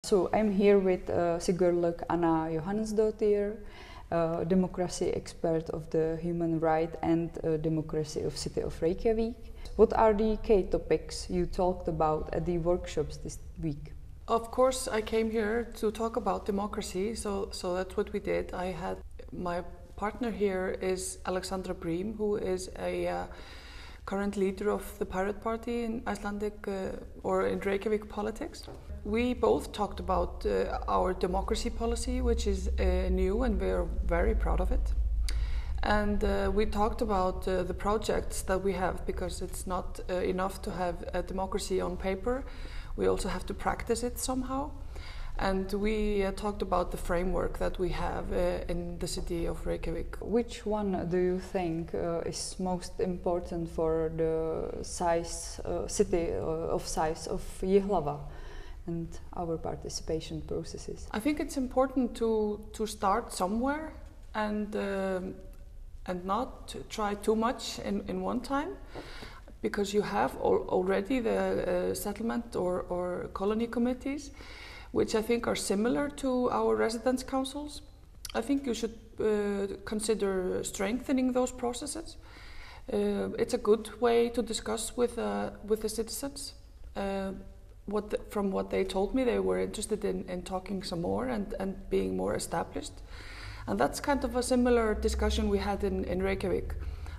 So I'm here with Sigurlaug Annou Jóhannsdóttir, democracy expert of the human right and democracy of city of Reykjavík. What are the key topics you talked about at the workshops this week? Of course, I came here to talk about democracy, so that's what we did. I had my partner here is Alexandra Brím, who is a current leader of the Pirate Party in Icelandic or in Reykjavík politics. We both talked about our democracy policy, which is new, and we are very proud of it. And we talked about the projects that we have, because it's not enough to have a democracy on paper. We also have to practice it somehow. And we talked about the framework that we have in the city of Reykjavík. Which one do you think is most important for the city of Jihlava and our participation processes? I think it's important to start somewhere and not try too much in one time, because you have already the settlement or colony committees, which I think are similar to our residence councils. I think you should consider strengthening those processes. It's a good way to discuss with the citizens. From what they told me, they were interested in talking some more and being more established. And that's kind of a similar discussion we had in Reykjavík.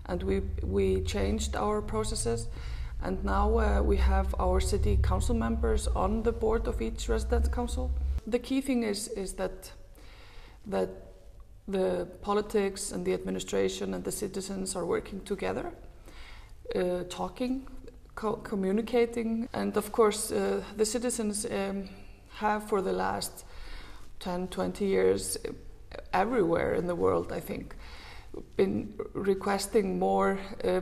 And we changed our processes. And now we have our city council members on the board of each residence council. The key thing is that the politics and the administration and the citizens are working together, talking, communicating. And of course, the citizens have for the last 10, 20 years everywhere in the world, I think, been requesting more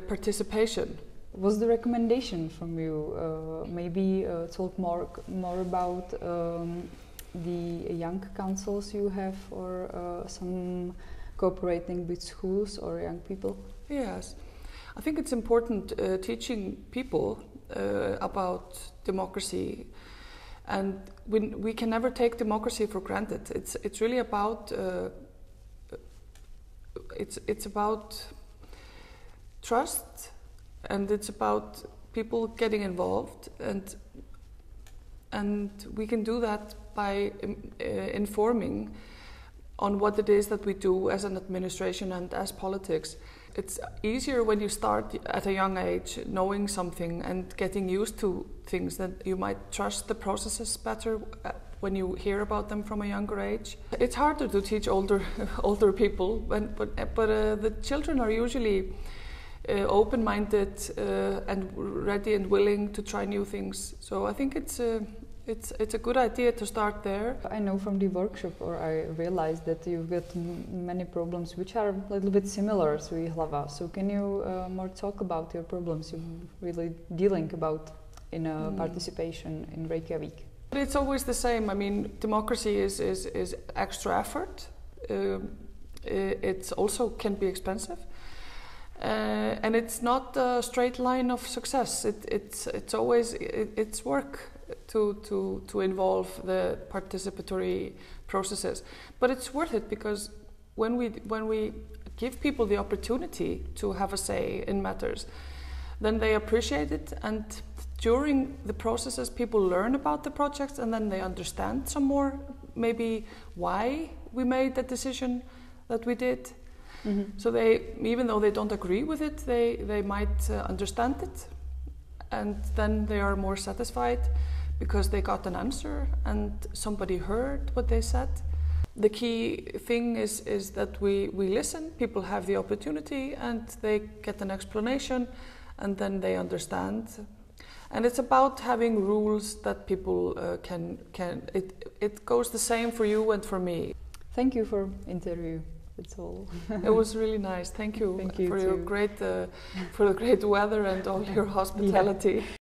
participation. Was the recommendation from you maybe talk more about the young councils you have, or some cooperating with schools or young people? Yes, I think it's important teaching people about democracy, and we can never take democracy for granted. It's really about it's about trust. And it's about people getting involved, and we can do that by informing on what it is that we do as an administration and as politics. It's easier when you start at a young age knowing something and getting used to things, that you might trust the processes better when you hear about them from a younger age. It's harder to teach older people, but the children are usually open-minded and ready and willing to try new things. So I think it's a good idea to start there. I know from the workshop, or I realized that you've got many problems which are a little bit similar to Jihlava. So can you more talk about your problems you're really dealing about in participation in Reykjavík? It's always the same. I mean, democracy is extra effort. It also can be expensive. And it's not a straight line of success. It's always work to involve the participatory processes, but it's worth it, because when we give people the opportunity to have a say in matters, then they appreciate it, and during the processes people learn about the projects, and then they understand some more, maybe why we made the decision that we did. Mm-hmm. So even though they don't agree with it, they might understand it, and then they are more satisfied because they got an answer and somebody heard what they said. The key thing is that we listen, people have the opportunity and they get an explanation, and then they understand. And it's about having rules that people it goes the same for you and for me. Thank you for interview. That's all. It was really nice. Thank you, Thank you for too. your great for the great weather and all your hospitality. Yeah.